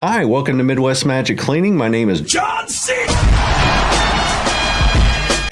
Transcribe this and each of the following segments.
Hi, welcome to Midwest Magic Cleaning. My name is John C.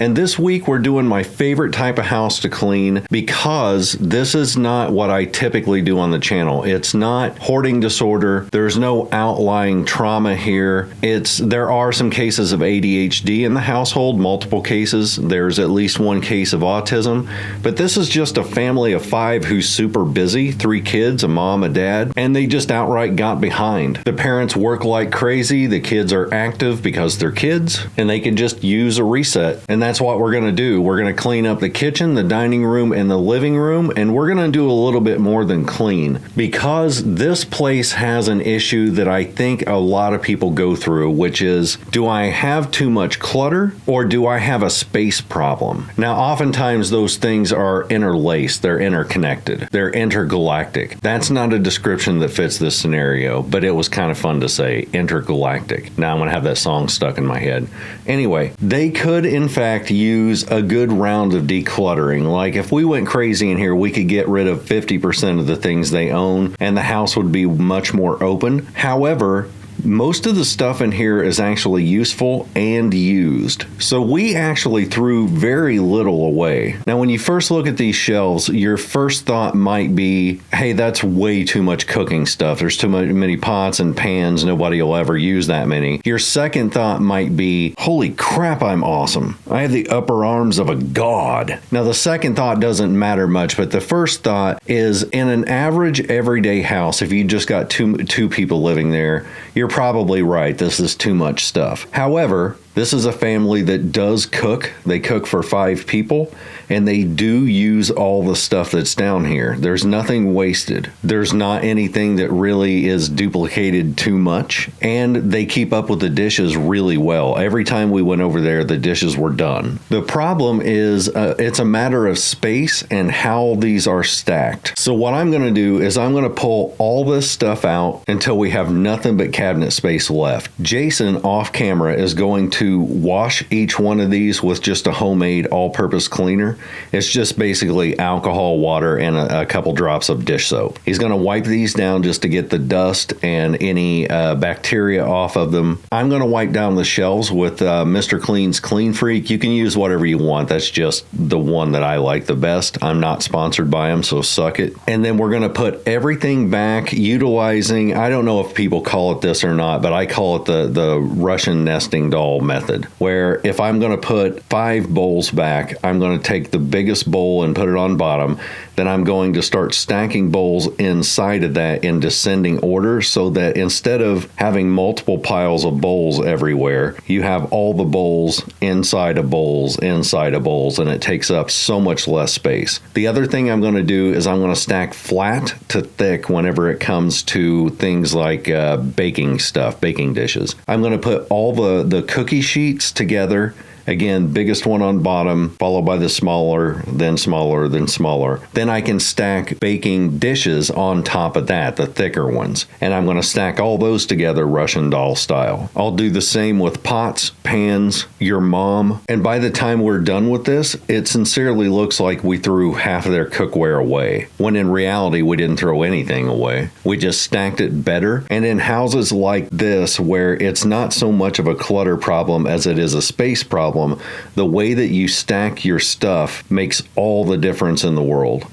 And this week we're doing my favorite type of house to clean because this is not what I typically do on the channel. It's not hoarding disorder. There's no outlying trauma here. There are some cases of ADHD in the household, multiple cases. There's at least one case of autism, but this is just a family of 5 who's super busy, 3 kids, a mom, a dad, and they just outright got behind. The parents work like crazy. The kids are active because they're kids, and they can just use a reset. And that's what we're going to do. We're going to clean up the kitchen, the dining room, and the living room, and we're going to do a little bit more than clean because this place has an issue that I think a lot of people go through, which is, do I have too much clutter or do I have a space problem? Now, oftentimes those things are interlaced. They're interconnected. They're intergalactic. That's not a description that fits this scenario, but it was kind of fun to say, intergalactic. Now I'm going to have that song stuck in my head. Anyway, they could in fact use a good round of decluttering. Like if we went crazy in here, we could get rid of 50% of the things they own and the house would be much more open. However, most of the stuff in here is actually useful and used. So we actually threw very little away. Now, when you first look at these shelves, your first thought might be, hey, that's way too much cooking stuff. There's too many pots and pans. Nobody will ever use that many. Your second thought might be, holy crap, I'm awesome. I have the upper arms of a god. Now, the second thought doesn't matter much, but the first thought is in an average everyday house, if you just got two people living there, you're probably right. This is too much stuff. However, this is a family that does cook. They cook for 5 people, and they do use all the stuff that's down here. There's nothing wasted. There's not anything that really is duplicated too much, and they keep up with the dishes really well. Every time we went over there, the dishes were done. The problem is it's a matter of space and how these are stacked. So what I'm going to do is I'm going to pull all this stuff out until we have nothing but cabinet space left. Jason, off camera, is going to wash each one of these with just a homemade all-purpose cleaner. It's just basically alcohol, water, and a couple drops of dish soap. He's going to wipe these down just to get the dust and any bacteria off of them. I'm going to wipe down the shelves with Mr. Clean's Clean Freak. You can use whatever you want. That's just the one that I like the best. I'm not sponsored by him, so suck it. And then we're going to put everything back utilizing, I don't know if people call it this or not, but I call it the Russian nesting doll method, where if I'm going to put 5 bowls back, I'm going to take the biggest bowl and put it on bottom. Then I'm going to start stacking bowls inside of that in descending order so that instead of having multiple piles of bowls everywhere, you have all the bowls inside of bowls, and it takes up so much less space. The other thing I'm going to do is I'm going to stack flat to thick whenever it comes to things like baking stuff, baking dishes. I'm going to put all the cookie sheets together. Again, biggest one on bottom, followed by the smaller, then smaller, then smaller. Then I can stack baking dishes on top of that, the thicker ones. And I'm going to stack all those together Russian doll style. I'll do the same with pots, pans, your mom. And by the time we're done with this, it sincerely looks like we threw half of their cookware away, when in reality, we didn't throw anything away. We just stacked it better. And in houses like this, where it's not so much of a clutter problem as it is a space problem, the way that you stack your stuff makes all the difference in the world.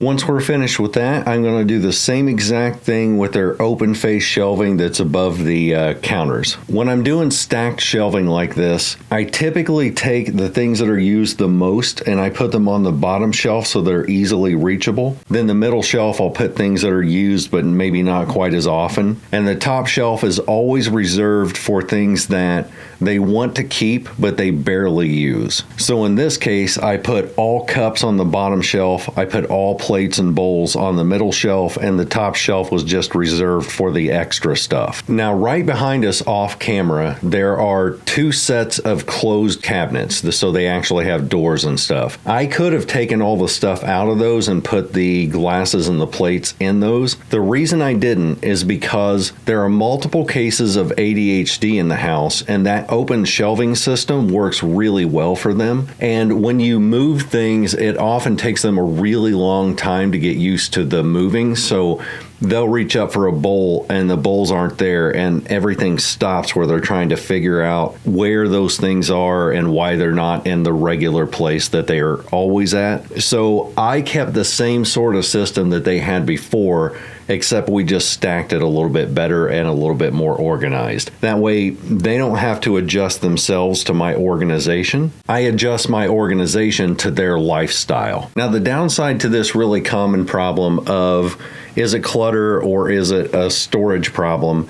Once we're finished with that, I'm going to do the same exact thing with their open face shelving that's above the counters. When I'm doing stacked shelving like this, I typically take the things that are used the most and I put them on the bottom shelf so they're easily reachable. Then the middle shelf, I'll put things that are used but maybe not quite as often. And the top shelf is always reserved for things that they want to keep but they barely use. So in this case, I put all cups on the bottom shelf, I put all plates and bowls on the middle shelf, and the top shelf was just reserved for the extra stuff. Now, right behind us off camera, there are 2 sets of closed cabinets, so they actually have doors and stuff. I could have taken all the stuff out of those and put the glasses and the plates in those. The reason I didn't is because there are multiple cases of ADHD in the house, and that open shelving system works really well for them. And when you move things, it often takes them a really long time to get used to the moving. So they'll reach up for a bowl and the bowls aren't there and everything stops where they're trying to figure out where those things are and why they're not in the regular place that they are always at. So I kept the same sort of system that they had before, except we just stacked it a little bit better and a little bit more organized. That way, they don't have to adjust themselves to my organization. I adjust my organization to their lifestyle. Now, the downside to this really common problem of is it clutter or is it a storage problem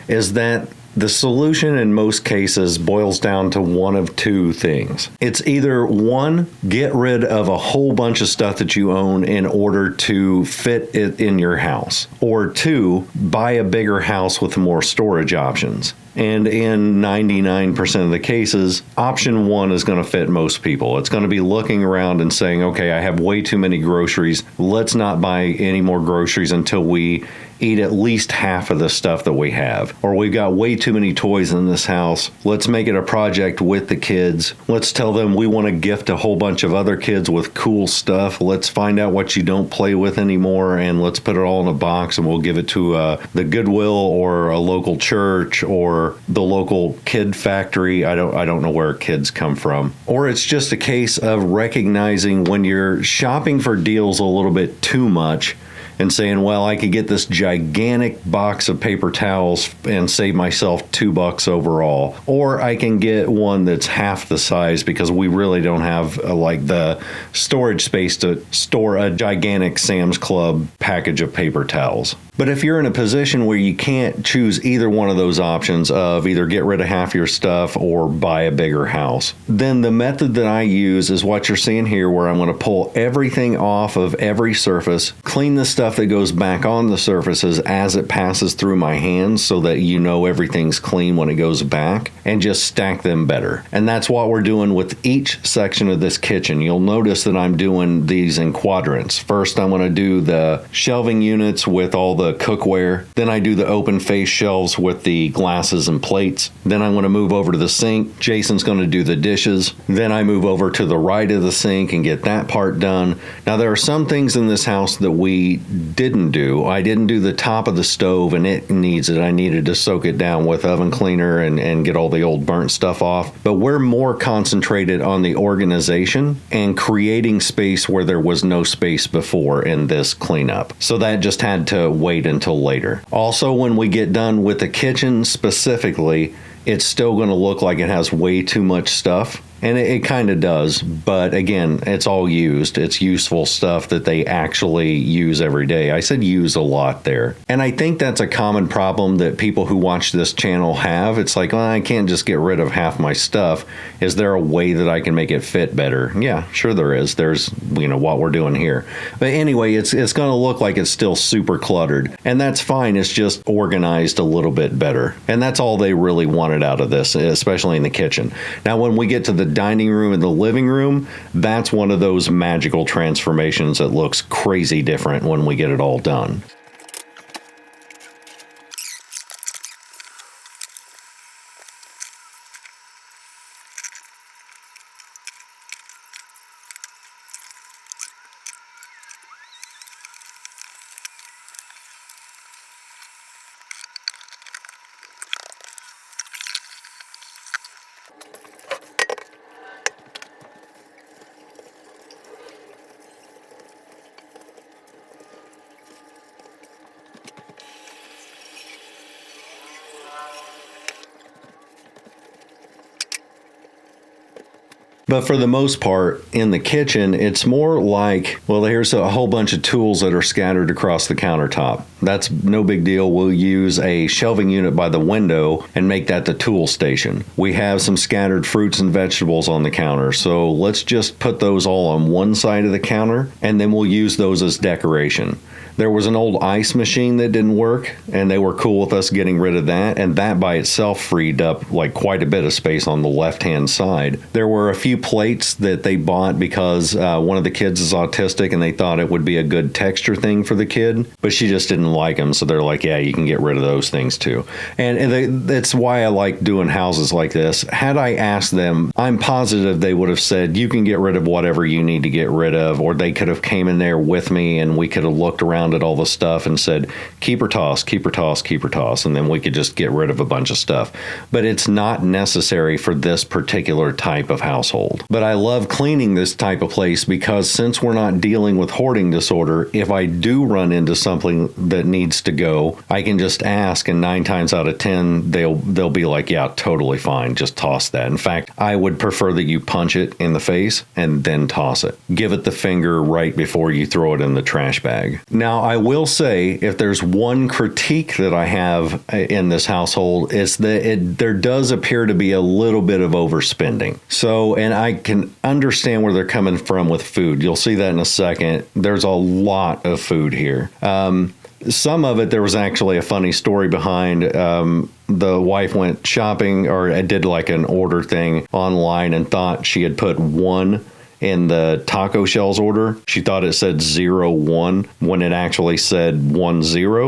is that the solution in most cases boils down to one of 2 things. It's either 1, get rid of a whole bunch of stuff that you own in order to fit it in your house, or 2, buy a bigger house with more storage options. And in 99% of the cases, option 1 is going to fit most people. It's going to be looking around and saying, okay, I have way too many groceries. Let's not buy any more groceries until we eat at least half of the stuff that we have. Or we've got way too many toys in this house. Let's make it a project with the kids. Let's tell them we want to gift a whole bunch of other kids with cool stuff. Let's find out what you don't play with anymore and let's put it all in a box and we'll give it to the Goodwill or a local church or the local kid factory. I don't know where kids come from. Or it's just a case of recognizing when you're shopping for deals a little bit too much and saying, well, I could get this gigantic box of paper towels and save myself $2 overall. Or I can get one that's half the size because we really don't have like the storage space to store a gigantic Sam's Club package of paper towels. But if you're in a position where you can't choose either one of those options of either get rid of half your stuff or buy a bigger house, then the method that I use is what you're seeing here, where I'm going to pull everything off of every surface, clean the stuff that goes back on the surfaces as it passes through my hands so that you know everything's clean when it goes back, and just stack them better. And that's what we're doing with each section of this kitchen. You'll notice that I'm doing these in quadrants. First, I'm going to do the shelving units with all the cookware. Then I do the open face shelves with the glasses and plates. Then I want to move over to the sink. Jason's going to do the dishes. Then I move over to the right of the sink and get that part done. Now, there are some things in this house that we didn't do. I didn't do the top of the stove, and it needs it. I needed to soak it down with oven cleaner and get all the old burnt stuff off. But we're more concentrated on the organization and creating space where there was no space before in this cleanup. So that just had to wait until later. Also, when we get done with the kitchen specifically, it's still going to look like it has way too much stuff. And it kind of does, but again, it's all used. It's useful stuff that they actually use every day. I said use a lot there. And I think that's a common problem that people who watch this channel have. It's like, well, I can't just get rid of half my stuff. Is there a way that I can make it fit better? Yeah, sure there is. There's, what we're doing here. But anyway, it's going to look like it's still super cluttered. And that's fine. It's just organized a little bit better. And that's all they really wanted out of this, especially in the kitchen. Now, when we get to the dining room and the living room, that's one of those magical transformations that looks crazy different when we get it all done. But for the most part, in the kitchen, it's more like, well, here's a whole bunch of tools that are scattered across the countertop. That's no big deal. We'll use a shelving unit by the window and make that the tool station. We have some scattered fruits and vegetables on the counter, so let's just put those all on one side of the counter, and then we'll use those as decoration. There was an old ice machine that didn't work, and they were cool with us getting rid of that, and that by itself freed up like quite a bit of space on the left-hand side. There were a few plates that they bought because one of the kids is autistic, and they thought it would be a good texture thing for the kid, but she just didn't like them, so they're like, yeah, you can get rid of those things too. And that's why I like doing houses like this. Had I asked them, I'm positive they would have said, you can get rid of whatever you need to get rid of, or they could have came in there with me and we could have looked around at all the stuff and said, keep or toss, keep or toss, keep or toss, and then we could just get rid of a bunch of stuff. But it's not necessary for this particular type of household. But I love cleaning this type of place because since we're not dealing with hoarding disorder, if I do run into something that needs to go, I can just ask, and 9 times out of 10, they'll be like, yeah, totally fine, just toss that. In fact, I would prefer that you punch it in the face and then toss it. Give it the finger right before you throw it in the trash bag. Now, I will say, if there's one critique that I have in this household, is that there does appear to be a little bit of overspending. So, and I can understand where they're coming from with food. You'll see that in a second. There's a lot of food here. Some of it, there was actually a funny story behind. The wife went shopping or did like an order thing online and thought she had put 1 in the taco shells order. She thought it said 01 when it actually said 10.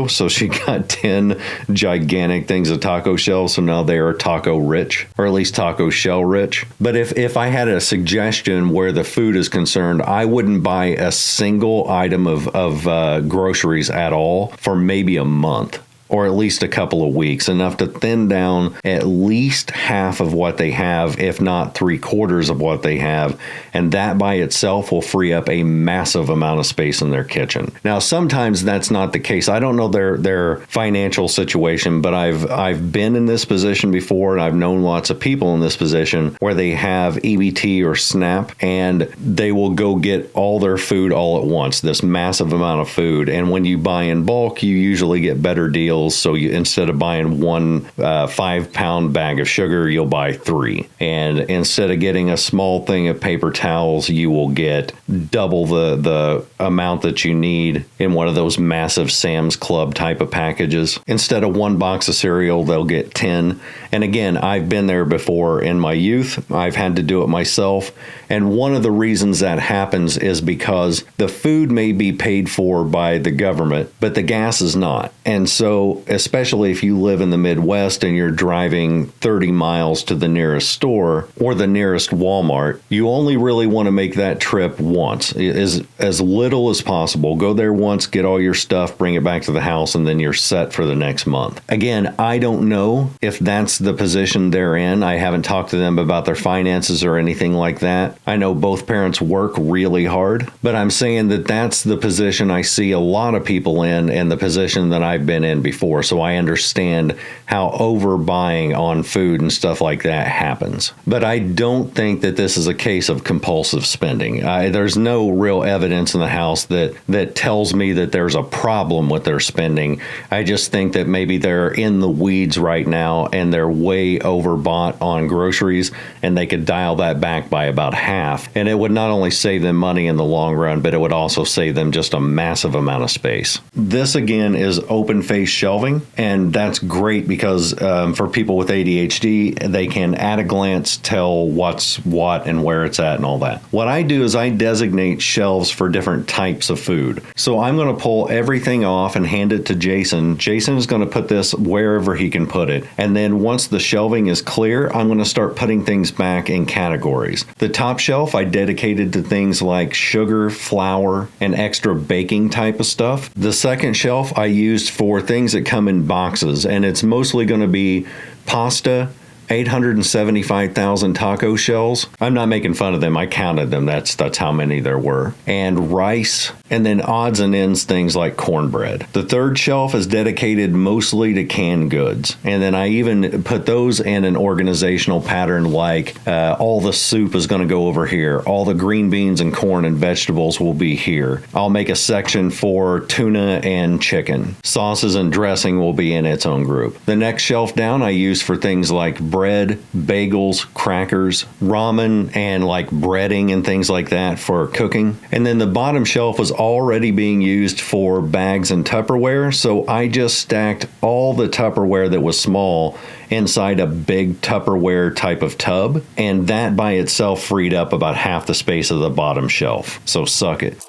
So she got 10 gigantic things of taco shells. So now they are taco rich, or at least taco shell rich. But if I had a suggestion where the food is concerned, I wouldn't buy a single item of groceries at all for maybe a month, or at least a couple of weeks, enough to thin down at least half of what they have, if not 3/4 of what they have. And that by itself will free up a massive amount of space in their kitchen. Now, sometimes that's not the case. I don't know their financial situation, but I've been in this position before, and I've known lots of people in this position where they have EBT or SNAP, and they will go get all their food all at once, this massive amount of food. And when you buy in bulk, you usually get better deals. So you, instead of buying 1 5-pound bag of sugar, you'll buy 3. And instead of getting a small thing of paper towels, you will get double the amount that you need in one of those massive Sam's Club type of packages. Instead of 1 box of cereal, they'll get 10. And again, I've been there before in my youth. I've had to do it myself. And one of the reasons that happens is because the food may be paid for by the government, but the gas is not. And so, especially if you live in the Midwest and you're driving 30 miles to the nearest store or the nearest Walmart, you only really want to make that trip once, as little as possible. Go there once, get all your stuff, bring it back to the house, and then you're set for the next month. Again, I don't know if that's the position they're in. I haven't talked to them about their finances or anything like that. I know both parents work really hard, but I'm saying that that's the position I see a lot of people in, and the position that I've been in before. So I understand how overbuying on food and stuff like that happens. But I don't think that this is a case of compulsive spending. There's no real evidence in the house that tells me that there's a problem with their spending. I just think that maybe they're in the weeds right now and they're way overbought on groceries, and they could dial that back by about half. And it would not only save them money in the long run, but it would also save them just a massive amount of space. This again is open face shelving, and that's great because for people with ADHD, they can at a glance tell what's what and where it's at and all that. What I do is I designate shelves for different types of food. So I'm going to pull everything off and hand it to Jason. Jason is going to put this wherever he can put it. And then once the shelving is clear, I'm going to start putting things back in categories. The top shelf I dedicated to things like sugar, flour, and extra baking type of stuff. The second shelf I used for things that come in boxes, and it's mostly going to be pasta, 875,000 taco shells. I'm not making fun of them. I counted them. That's how many there were. And rice, and then odds and ends things like cornbread. The third shelf is dedicated mostly to canned goods, and then I even put those in an organizational pattern like all the soup is going to go over here, all the green beans and corn and vegetables will be here. I'll make a section for tuna and chicken. Sauces and dressing will be in its own group. The next shelf down I use for things like bread, bagels, crackers, ramen, and like breading and things like that for cooking. And then the bottom shelf was already being used for bags and Tupperware, so I just stacked all the Tupperware that was small inside a big Tupperware type of tub, and that by itself freed up about half the space of the bottom shelf. So suck it.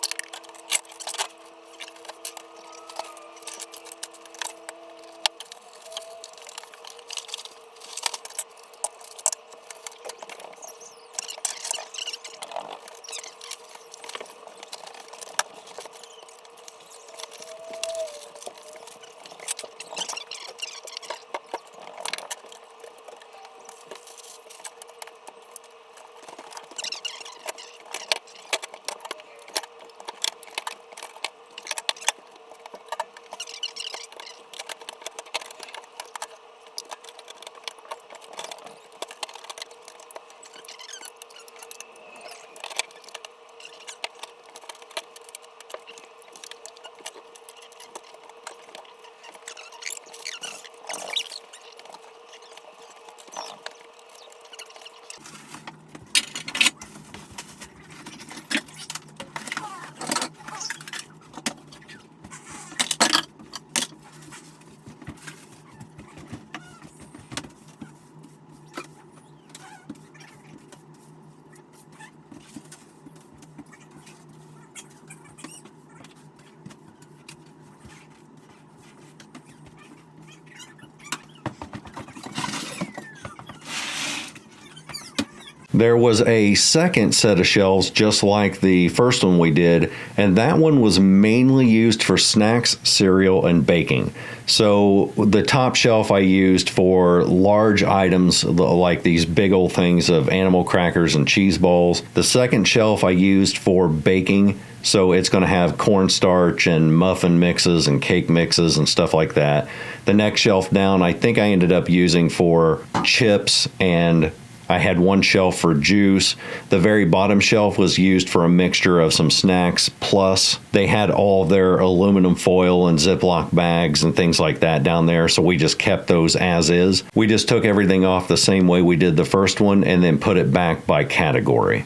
There was a second set of shelves just like the first one we did, and that one was mainly used for snacks, cereal, and baking. So the top shelf I used for large items like these big old things of animal crackers and cheese balls. The second shelf I used for baking, so it's going to have cornstarch and muffin mixes and cake mixes and stuff like that. The next shelf down I think I ended up using for chips, and I had one shelf for juice. The very bottom shelf was used for a mixture of some snacks, plus they had all their aluminum foil and Ziploc bags and things like that down there, so we just kept those as is. We just took everything off the same way we did the first one and then put it back by category.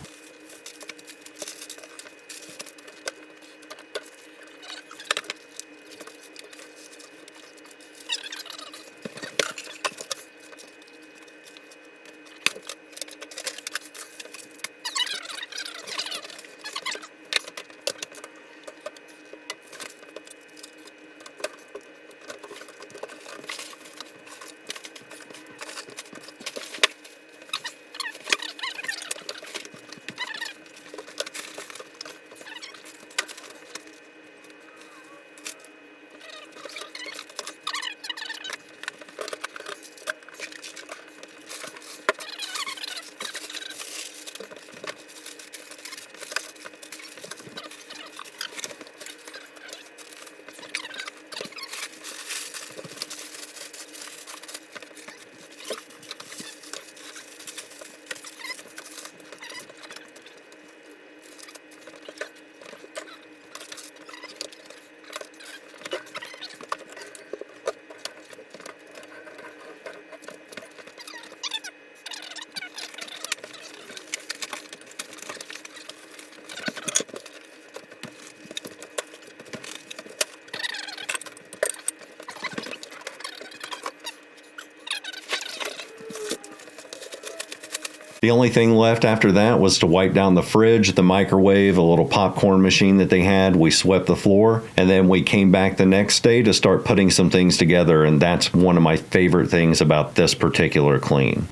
The only thing left after that was to wipe down the fridge, the microwave, a little popcorn machine that they had. We swept the floor, and then we came back the next day to start putting some things together, and that's one of my favorite things about this particular clean.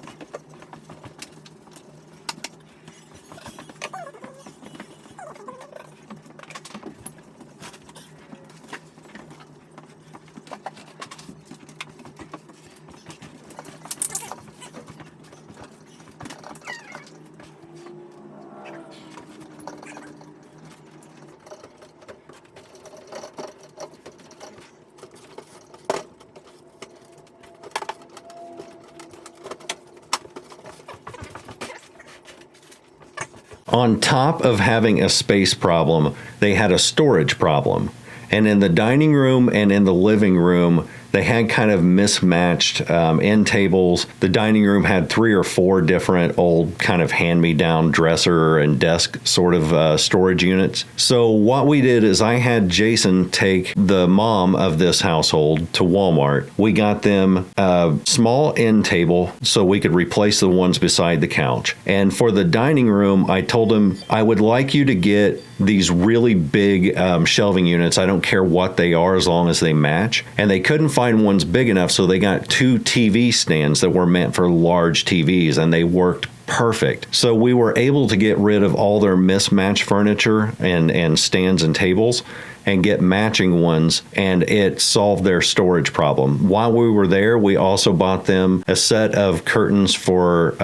On top of having a space problem, they had a storage problem. And in the dining room and in the living room, they had kind of mismatched end tables. The dining room had 3 or 4 different old kind of hand-me-down dresser and desk sort of storage units. So what we did is I had Jason take the mom of this household to Walmart. We got them a small end table so we could replace the ones beside the couch. And for the dining room, I told him, I would like you to get these really big shelving units. I don't care what they are as long as they match. And they couldn't find ones big enough, so they got 2 TV stands that were meant for large TVs, and they worked perfect. So we were able to get rid of all their mismatched furniture and stands and tables and get matching ones, and it solved their storage problem. While we were there, we also bought them a set of curtains for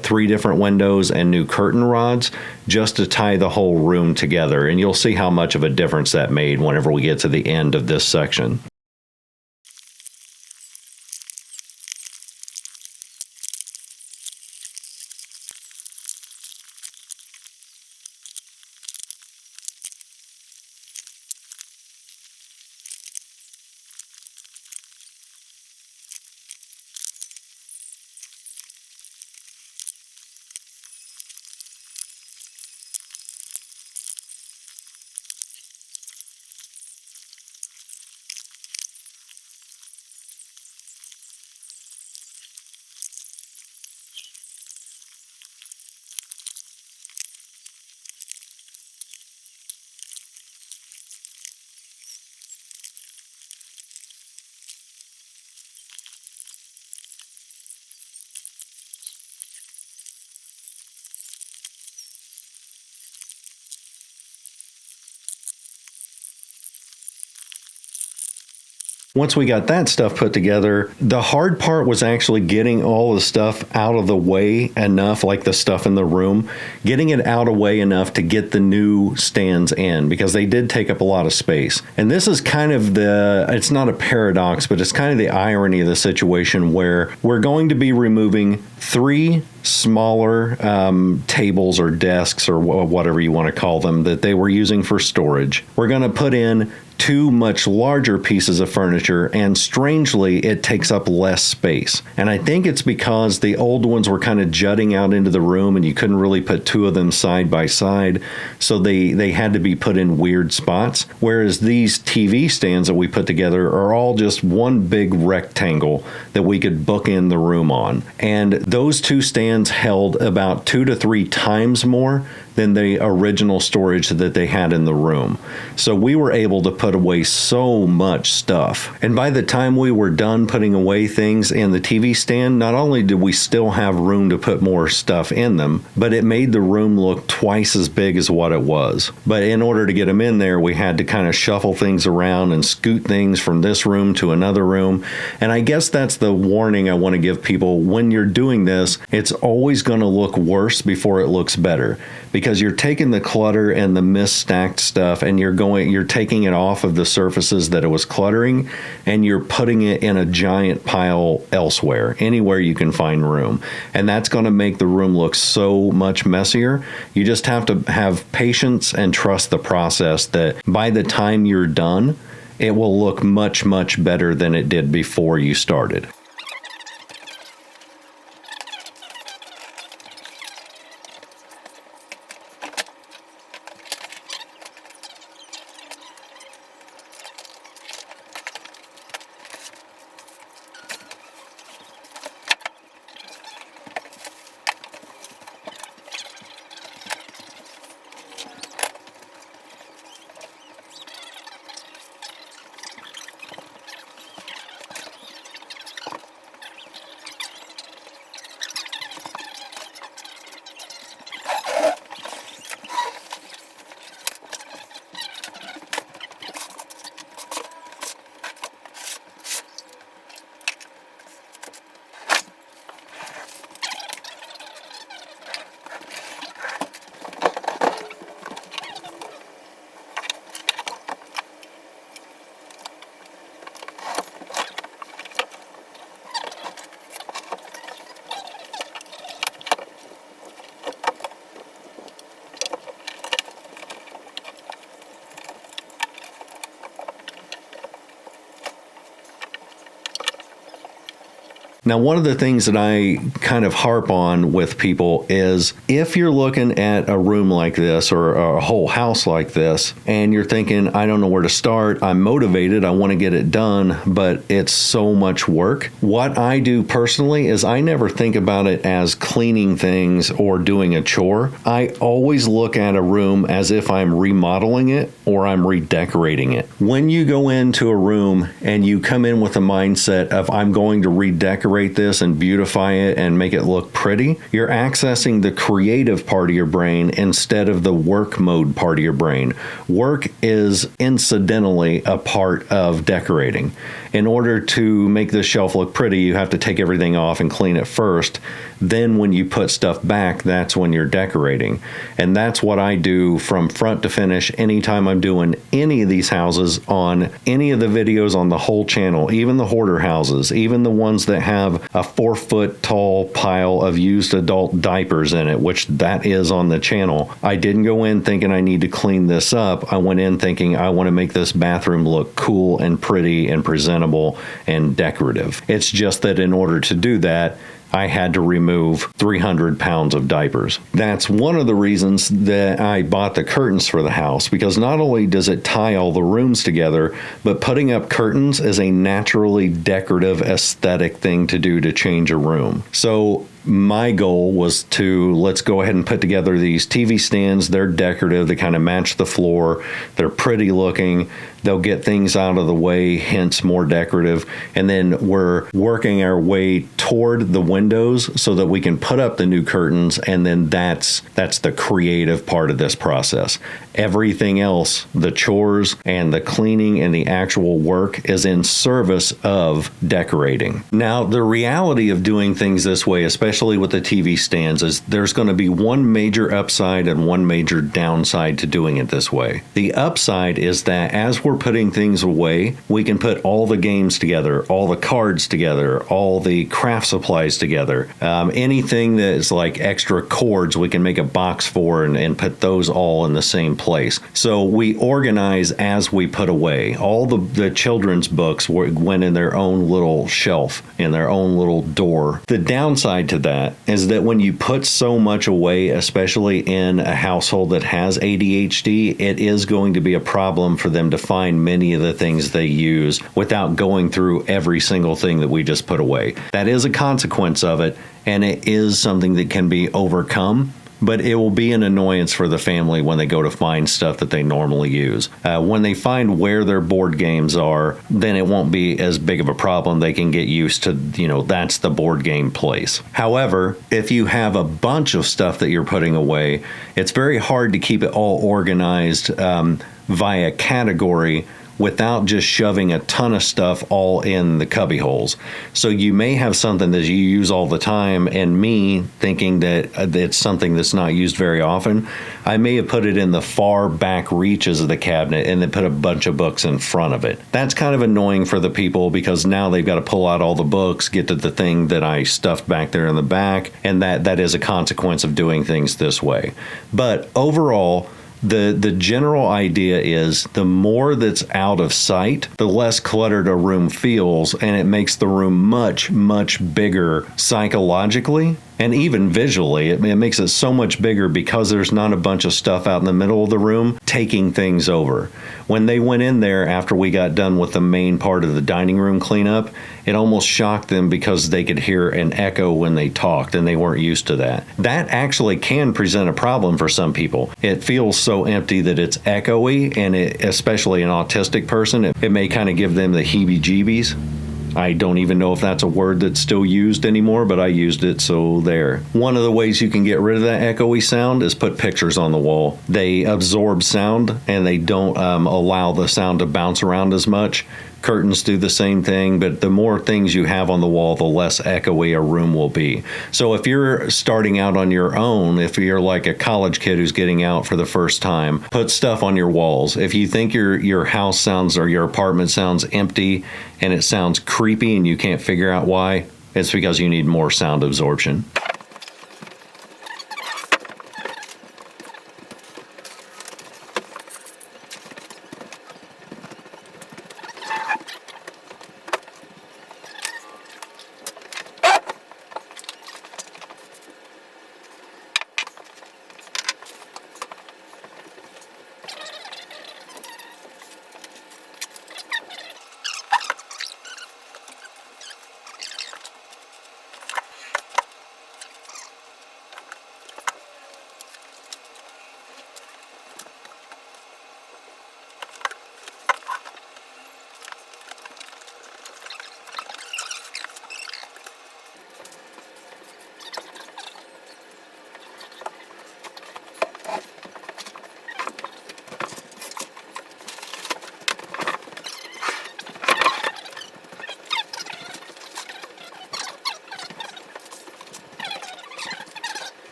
3 different windows and new curtain rods just to tie the whole room together. And you'll see how much of a difference that made whenever we get to the end of this section. Once we got that stuff put together, the hard part was actually getting all the stuff out of the way enough, like the stuff in the room, getting it out of the way enough to get the new stands in, because they did take up a lot of space. And this is kind of it's not a paradox, but it's kind of the irony of the situation where we're going to be removing 3 smaller tables or desks or whatever you want to call them that they were using for storage. We're going to put in 2 much larger pieces of furniture, and strangely, it takes up less space. And I think it's because the old ones were kind of jutting out into the room, and you couldn't really put 2 of them side by side, so they had to be put in weird spots. Whereas these TV stands that we put together are all just one big rectangle that we could bookend the room on. And those 2 stands held about 2 to 3 times more than the original storage that they had in the room. So we were able to put away so much stuff. And by the time we were done putting away things in the TV stand, not only did we still have room to put more stuff in them, but it made the room look twice as big as what it was. But in order to get them in there, we had to kind of shuffle things around and scoot things from this room to another room. And I guess that's the warning I want to give people. When you're doing this, it's always going to look worse before it looks better, because you're taking the clutter and the misstacked stuff and you're taking it off of the surfaces that it was cluttering, and you're putting it in a giant pile elsewhere, anywhere you can find room. And that's going to make the room look so much messier. You just have to have patience and trust the process that by the time you're done, it will look much, much better than it did before you started. Now, one of the things that I kind of harp on with people is if you're looking at a room like this or a whole house like this, and you're thinking, I don't know where to start, I'm motivated, I want to get it done, but it's so much work. What I do personally is I never think about it as cleaning things or doing a chore. I always look at a room as if I'm remodeling it or I'm redecorating it. When you go into a room and you come in with a mindset of I'm going to redecorate this and beautify it and make it look pretty, you're accessing the creative part of your brain instead of the work mode part of your brain. Work is incidentally a part of decorating. In order to make this shelf look pretty, you have to take everything off and clean it first. Then when you put stuff back, that's when you're decorating. And that's what I do from front to finish anytime I'm doing any of these houses on any of the videos on the whole channel, even the hoarder houses, even the ones that have a 4-foot tall pile of used adult diapers in it, which that is on the channel. I didn't go in thinking I need to clean this up. I went in thinking I want to make this bathroom look cool and pretty and presentable and decorative. It's just that in order to do that, I had to remove 300 pounds of diapers. That's one of the reasons that I bought the curtains for the house, because not only does it tie all the rooms together, but putting up curtains is a naturally decorative aesthetic thing to do to change a room. So my goal was to let's go ahead and put together these TV stands. They're decorative. They kind of match the floor. They're pretty looking. They'll get things out of the way, hence more decorative. And then we're working our way toward the windows so that we can put up the new curtains. And then that's the creative part of this process. Everything else, the chores and the cleaning and the actual work, is in service of decorating. Now, the reality of doing things this way, especially with the TV stands, is there's going to be one major upside and one major downside to doing it this way. The upside is that as we're putting things away, we can put all the games together, all the cards together, all the craft supplies together. Anything that is like extra cords, we can make a box for and put those all in the same place. So we organize as we put away. All the children's books went in their own little shelf, in their own little door. The downside to that is that when you put so much away, especially in a household that has ADHD, it is going to be a problem for them to find many of the things they use without going through every single thing that we just put away. That is a consequence of it, and it is something that can be overcome. But it will be an annoyance for the family when they go to find stuff that they normally use. When they find where their board games are, then it won't be as big of a problem. They can get used to, that's the board game place. However, if you have a bunch of stuff that you're putting away, it's very hard to keep it all organized via category without just shoving a ton of stuff all in the cubby holes. So you may have something that you use all the time, and me thinking that it's something that's not used very often, I may have put it in the far back reaches of the cabinet and then put a bunch of books in front of it. That's kind of annoying for the people because now they've got to pull out all the books, get to the thing that I stuffed back there in the back, and that is a consequence of doing things this way. But overall, the general idea is the more that's out of sight, the less cluttered a room feels, and it makes the room much, much bigger psychologically and even visually. It makes it so much bigger because there's not a bunch of stuff out in the middle of the room taking things over. When they went in there after we got done with the main part of the dining room cleanup, it almost shocked them because they could hear an echo when they talked, and they weren't used to that. That actually can present a problem for some people. It feels so empty that it's echoey, and especially an autistic person, it may kind of give them the heebie-jeebies. I don't even know if that's a word that's still used anymore, but I used it, so there. One of the ways you can get rid of that echoey sound is put pictures on the wall. They absorb sound, and they don't allow the sound to bounce around as much. Curtains do the same thing, but the more things you have on the wall, the less echoey a room will be. So if you're starting out on your own, if you're like a college kid who's getting out for the first time, put stuff on your walls. If you think your house sounds or your apartment sounds empty and it sounds creepy and you can't figure out why, it's because you need more sound absorption.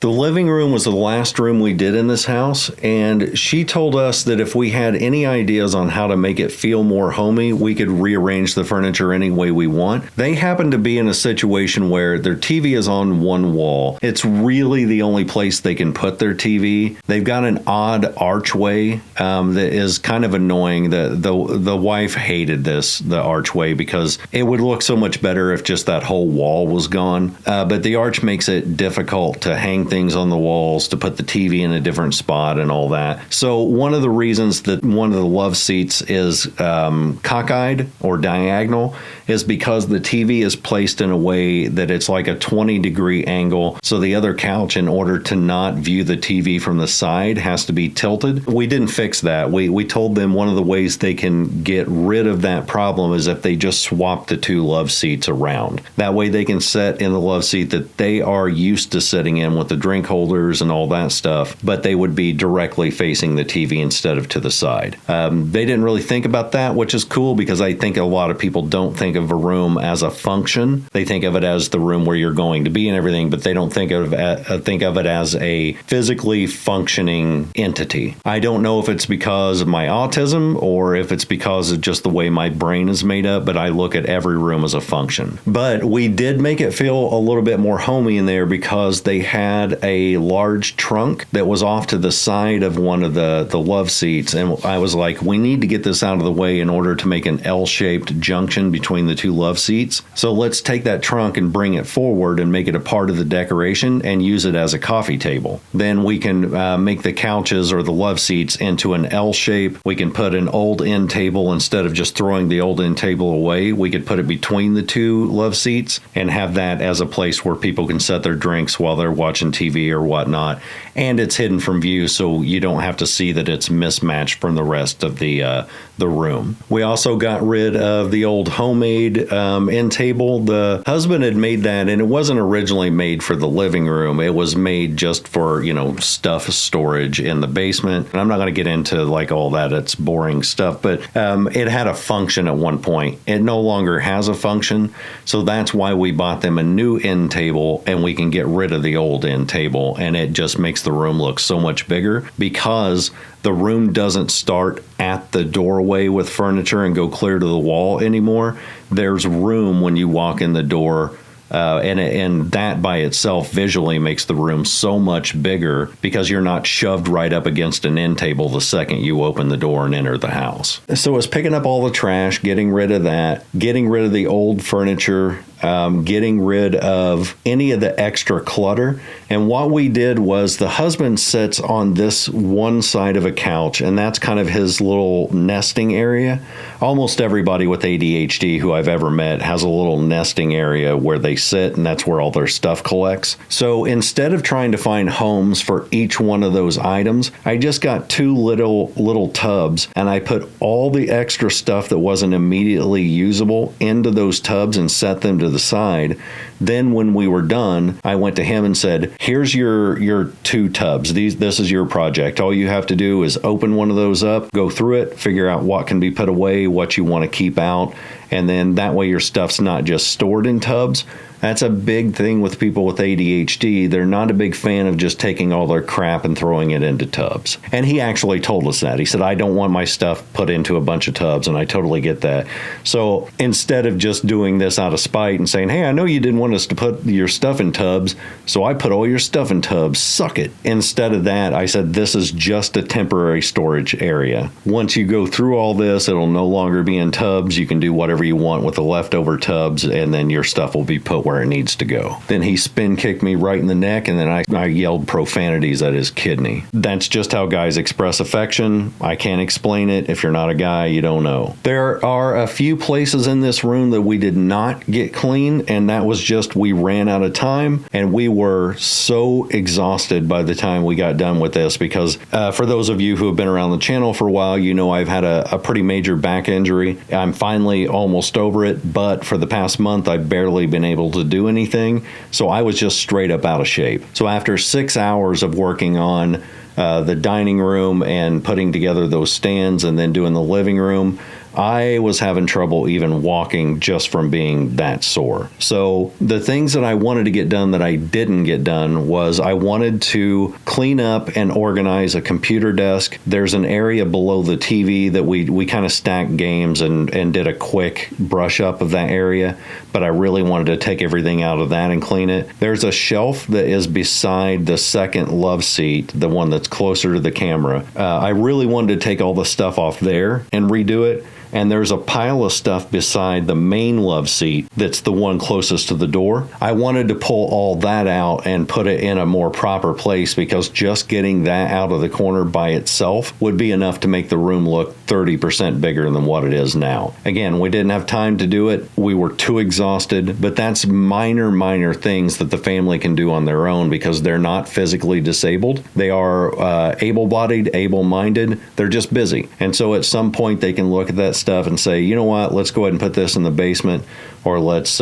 The living room was the last room we did in this house, and she told us that if we had any ideas on how to make it feel more homey, we could rearrange the furniture any way we want. They happen to be in a situation where their TV is on one wall. It's really the only place they can put their TV. They've got an odd archway that is kind of annoying. The wife hated the archway, because it would look so much better if just that whole wall was gone. But the arch makes it difficult to hang things on the walls, to put the TV in a different spot and all that. So one of the reasons that one of the love seats is cockeyed or diagonal is because the TV is placed in a way that it's like a 20-degree angle. So the other couch, in order to not view the TV from the side, has to be tilted. We didn't fix that. We told them one of the ways they can get rid of that problem is if they just swap the two love seats around. That way they can sit in the love seat that they are used to sitting in with the drink holders and all that stuff, but they would be directly facing the TV instead of to the side. They didn't really think about that, which is cool, because I think a lot of people don't think of a room as a function. They think of it as the room where you're going to be and everything, but they don't think of it as a physically functioning entity. I don't know if it's because of my autism or if it's because of just the way my brain is made up, but I look at every room as a function. But we did make it feel a little bit more homey in there, because they had a large trunk that was off to the side of one of the love seats, and I was like, we need to get this out of the way in order to make an L-shaped junction between the two love seats. So let's take that trunk and bring it forward and make it a part of the decoration and use it as a coffee table. Then we can make the couches or the love seats into an L shape. We can put an old end table, instead of just throwing the old end table away, we could put it between the two love seats and have that as a place where people can set their drinks while they're watching TV or whatnot. And it's hidden from view, so you don't have to see that it's mismatched from the rest of the room. We also got rid of the old homemade end table. The husband had made that, and it wasn't originally made for the living room. It was made just for, stuff storage in the basement. And I'm not going to get into like all that. It's boring stuff, but it had a function at one point. It no longer has a function. So that's why we bought them a new end table, and we can get rid of the old end table. And it just makes the room look so much bigger, because the room doesn't start at the doorway with furniture and go clear to the wall anymore. There's room when you walk in the door, and that by itself visually makes the room so much bigger, because you're not shoved right up against an end table the second you open the door and enter the house. So it's picking up all the trash, getting rid of that, getting rid of the old furniture, getting rid of any of the extra clutter. And what we did was, the husband sits on this one side of a couch, and that's kind of his little nesting area. Almost everybody with ADHD who I've ever met has a little nesting area where they sit, and that's where all their stuff collects. So instead of trying to find homes for each one of those items, I just got two little tubs, and I put all the extra stuff that wasn't immediately usable into those tubs and set them to the side. Then when we were done, I went to him and said, here's your two tubs. This is your project. All you have to do is open one of those up, go through it, figure out what can be put away, what you want to keep out, and then that way your stuff's not just stored in tubs. That's a big thing with people with ADHD. They're not a big fan of just taking all their crap and throwing it into tubs. And he actually told us that. He said, I don't want my stuff put into a bunch of tubs, and I totally get that. So instead of just doing this out of spite and saying, hey, I know you didn't want us to put your stuff in tubs, so I put all your stuff in tubs, suck it. Instead of that, I said, this is just a temporary storage area. Once you go through all this, it'll no longer be in tubs. You can do whatever you want with the leftover tubs, and then your stuff will be put where it needs to go. Then he spin kicked me right in the neck, and then I yelled profanities at his kidney. That's just how guys express affection. I can't explain it. If you're not a guy, you don't know. There are a few places in this room that we did not get clean, and that was just we ran out of time, and we were so exhausted by the time we got done with this, because for those of you who have been around the channel for a while, you know I've had a pretty major back injury. I'm finally almost over it, but for the past month, I've barely been able to do anything, so I was just straight up out of shape. So after 6 hours of working on the dining room and putting together those stands and then doing the living room, I was having trouble even walking just from being that sore. So the things that I wanted to get done that I didn't get done was I wanted to clean up and organize a computer desk. There's an area below the TV that we kind of stacked games and did a quick brush up of that area, but I really wanted to take everything out of that and clean it. There's a shelf that is beside the second love seat, the one that's closer to the camera. I really wanted to take all the stuff off there and redo it. And there's a pile of stuff beside the main love seat that's the one closest to the door. I wanted to pull all that out and put it in a more proper place, because just getting that out of the corner by itself would be enough to make the room look 30% bigger than what it is now. Again, we didn't have time to do it. We were too exhausted, but that's minor things that the family can do on their own because they're not physically disabled. They are able-bodied, able-minded. They're just busy. And so at some point they can look at that stuff and say, you know what, let's go ahead and put this in the basement, or let's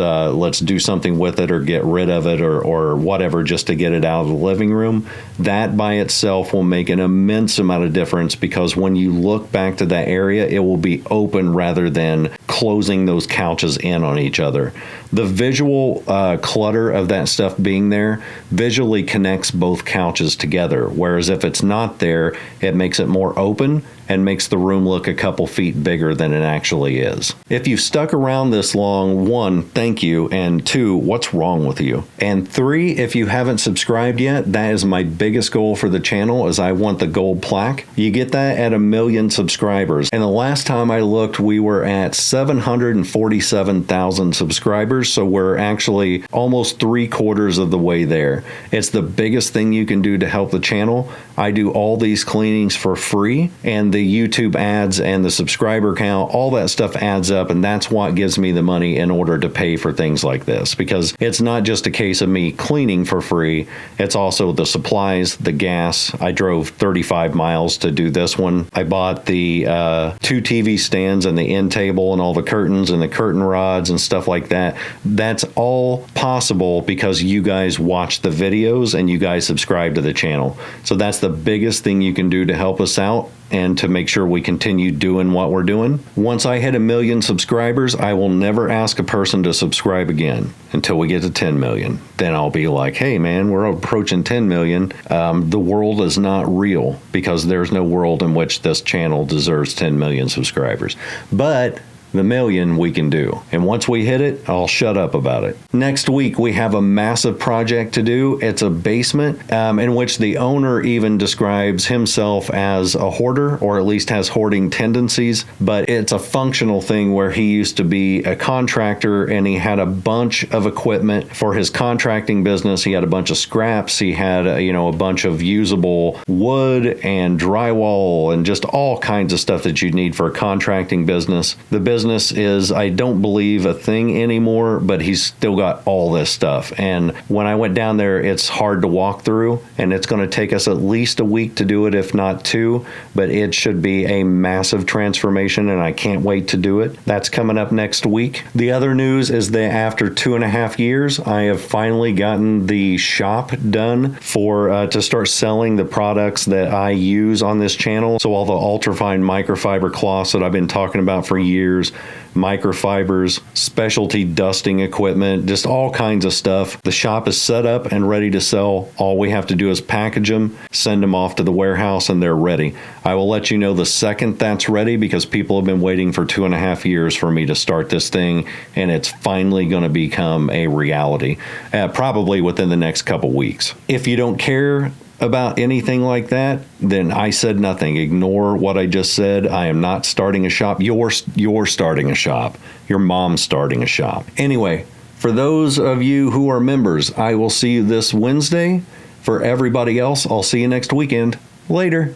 do something with it or get rid of it or whatever, just to get it out of the living room. That by itself will make an immense amount of difference, because when you look back to that area, it will be open rather than closing those couches in on each other. The visual clutter of that stuff being there visually connects both couches together, whereas if it's not there, it makes it more open and makes the room look a couple feet bigger than it actually is. If you've stuck around this long, 1, thank you, and 2, what's wrong with you? And 3, if you haven't subscribed yet, that is my biggest goal for the channel, is I want the gold plaque. You get that at 1 million subscribers. And the last time I looked, we were at 747,000 subscribers, so we're actually almost 3/4 of the way there. It's the biggest thing you can do to help the channel. I do all these cleanings for free, and the YouTube ads and the subscriber count, all that stuff adds up, and that's what gives me the money in order to pay for things like this, because it's not just a case of me cleaning for free, it's also the supplies, the gas. I drove 35 miles to do this one. I bought the 2 TV stands and the end table and all the curtains and the curtain rods and stuff like that. That's all possible because you guys watch the videos and you guys subscribe to the channel. So that's the biggest thing you can do to help us out and to make sure we continue doing what we're doing. Once I hit 1 million subscribers, I will never ask a person to subscribe again until we get to 10 million. Then I'll be like, hey man, we're approaching 10 million. The world is not real, because there's no world in which this channel deserves 10 million subscribers. But the million we can do. And once we hit it, I'll shut up about it. Next week, we have a massive project to do. It's a basement in which the owner even describes himself as a hoarder, or at least has hoarding tendencies. But it's a functional thing where he used to be a contractor and he had a bunch of equipment for his contracting business. He had a bunch of scraps. He had a bunch of usable wood and drywall and just all kinds of stuff that you need for a contracting business. The business is, I don't believe, a thing anymore, but he's still got all this stuff. And when I went down there, it's hard to walk through, and it's going to take us at least a week to do it, if not 2, but it should be a massive transformation, and I can't wait to do it. That's coming up next week. The other news is that after 2.5 years, I have finally gotten the shop done to start selling the products that I use on this channel. So all the ultrafine microfiber cloths that I've been talking about for years, microfibers, specialty dusting equipment, just all kinds of stuff. The shop is set up and ready to sell. All we have to do is package them, send them off to the warehouse, and they're ready. I will let you know the second that's ready, because people have been waiting for 2.5 years for me to start this thing, and it's finally going to become a reality, probably within the next couple weeks. If you don't care about anything like that, then I said nothing. Ignore what I just said. I am not starting a shop. You're starting a shop. Your mom's starting a shop. Anyway, for those of you who are members, I will see you this Wednesday. For everybody else, I'll see you next weekend. Later.